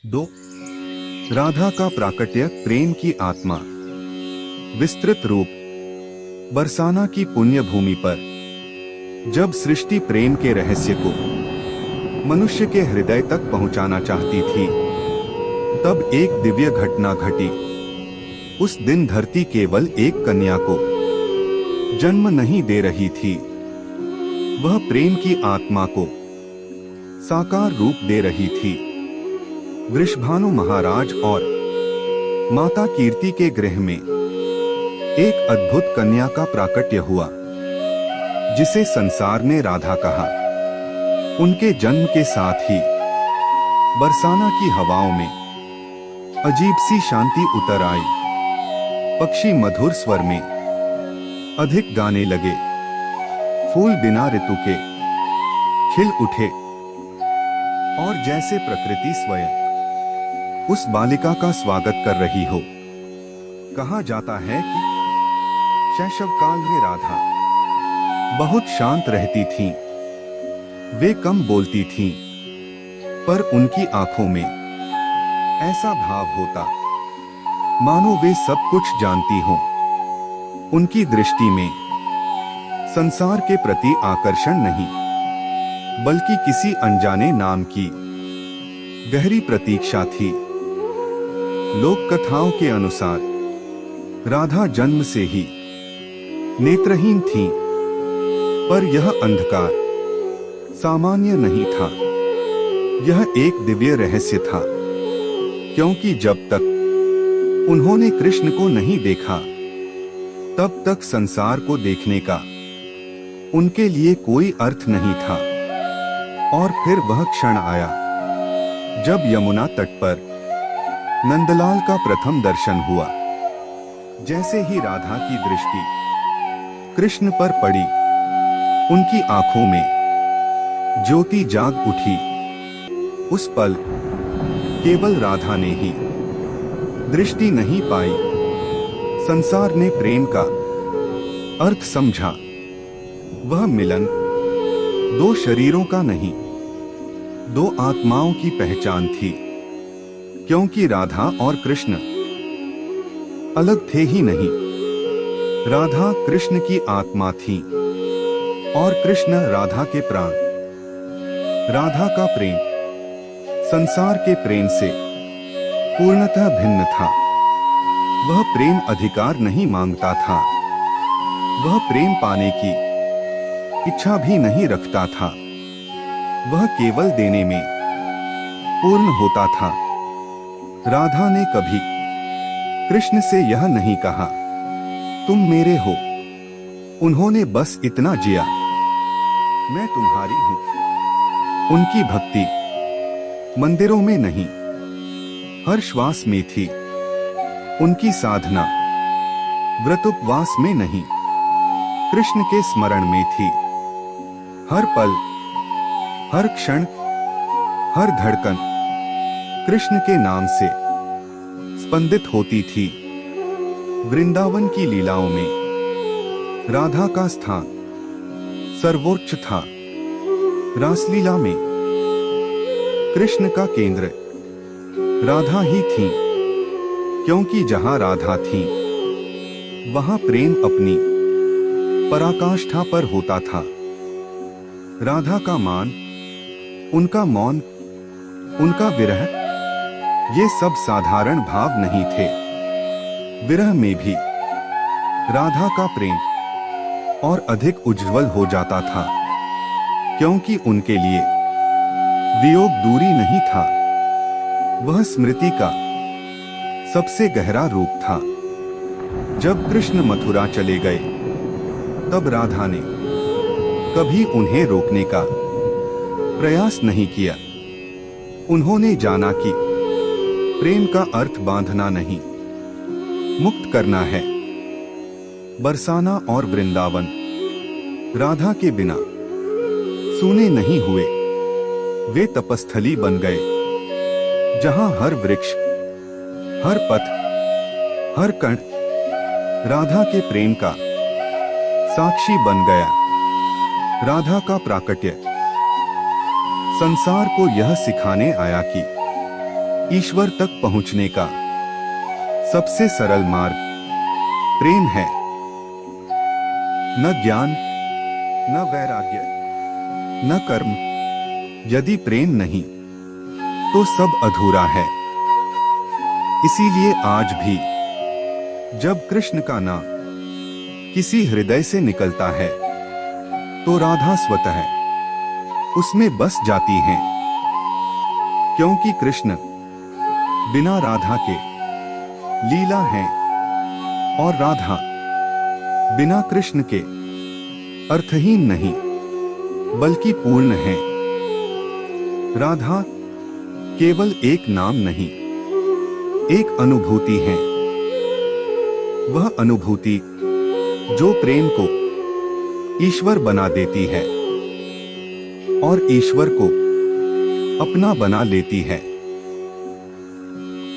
दो। राधा का प्राकट्य, प्रेम की आत्मा। विस्तृत रूप। बरसाना की पुण्य भूमि पर जब सृष्टि प्रेम के रहस्य को मनुष्य के हृदय तक पहुंचाना चाहती थी, तब एक दिव्य घटना घटी। उस दिन धरती केवल एक कन्या को जन्म नहीं दे रही थी, वह प्रेम की आत्मा को साकार रूप दे रही थी। वृषभानु महाराज और माता कीर्ति के गृह में एक अद्भुत कन्या का प्राकट्य हुआ, जिसे संसार ने राधा कहा। उनके जन्म के साथ ही बरसाना की हवाओं में अजीब सी शांति उतर आई। पक्षी मधुर स्वर में अधिक गाने लगे, फूल बिना ऋतु के खिल उठे, और जैसे प्रकृति स्वयं उस बालिका का स्वागत कर रही हो। कहा जाता है कि शैशव काल में राधा बहुत शांत रहती थीं। वे कम बोलती थीं, पर उनकी आंखों में ऐसा भाव होता मानो वे सब कुछ जानती हों। उनकी दृष्टि में संसार के प्रति आकर्षण नहीं, बल्कि किसी अनजाने नाम की गहरी प्रतीक्षा थी। लोक कथाओं के अनुसार राधा जन्म से ही नेत्रहीन थी, पर यह अंधकार सामान्य नहीं था। यह एक दिव्य रहस्य था, क्योंकि जब तक उन्होंने कृष्ण को नहीं देखा, तब तक संसार को देखने का उनके लिए कोई अर्थ नहीं था। और फिर वह क्षण आया जब यमुना तट पर नंदलाल का प्रथम दर्शन हुआ। जैसे ही राधा की दृष्टि कृष्ण पर पड़ी, उनकी आंखों में ज्योति जाग उठी। उस पल केवल राधा ने ही दृष्टि नहीं पाई, संसार ने प्रेम का अर्थ समझा। वह मिलन दो शरीरों का नहीं, दो आत्माओं की पहचान थी, क्योंकि राधा और कृष्ण अलग थे ही नहीं। राधा कृष्ण की आत्मा थी और कृष्ण राधा के प्राण। राधा का प्रेम संसार के प्रेम से पूर्णतः भिन्न था। वह प्रेम अधिकार नहीं मांगता था, वह प्रेम पाने की इच्छा भी नहीं रखता था। वह केवल देने में पूर्ण होता था। राधा ने कभी कृष्ण से यह नहीं कहा, तुम मेरे हो। उन्होंने बस इतना जिया, मैं तुम्हारी हूं। उनकी भक्ति मंदिरों में नहीं, हर श्वास में थी। उनकी साधना व्रतोपवास में नहीं, कृष्ण के स्मरण में थी। हर पल, हर क्षण, हर धड़कन कृष्ण के नाम से स्पंदित होती थी। वृंदावन की लीलाओं में राधा का स्थान सर्वोच्च था। रासलीला में कृष्ण का केंद्र राधा ही थी, क्योंकि जहां राधा थी, वहां प्रेम अपनी पराकाष्ठा पर होता था। राधा का मान, उनका मौन, उनका विरह, ये सब साधारण भाव नहीं थे। विरह में भी राधा का प्रेम और अधिक उज्जवल हो जाता था, क्योंकि उनके लिए वियोग दूरी नहीं था, वह स्मृति का सबसे गहरा रूप था। जब कृष्ण मथुरा चले गए, तब राधा ने कभी उन्हें रोकने का प्रयास नहीं किया। उन्होंने जाना कि प्रेम का अर्थ बांधना नहीं, मुक्त करना है। बरसाना और वृंदावन राधा के बिना सूने नहीं हुए। वे तपस्थली बन गए, जहां हर वृक्ष, हर पथ, हर कण राधा के प्रेम का साक्षी बन गया। राधा का प्राकट्य संसार को यह सिखाने आया कि ईश्वर तक पहुंचने का सबसे सरल मार्ग प्रेम है। न ज्ञान, न वैराग्य, न कर्म। यदि प्रेम नहीं तो सब अधूरा है। इसीलिए आज भी जब कृष्ण का नाम किसी हृदय से निकलता है तो राधा स्वतः उसमें बस जाती हैं, क्योंकि कृष्ण बिना राधा के लीला है और राधा बिना कृष्ण के अर्थहीन नहीं बल्कि पूर्ण है। राधा केवल एक नाम नहीं, एक अनुभूति है। वह अनुभूति जो प्रेम को ईश्वर बना देती है और ईश्वर को अपना बना लेती है।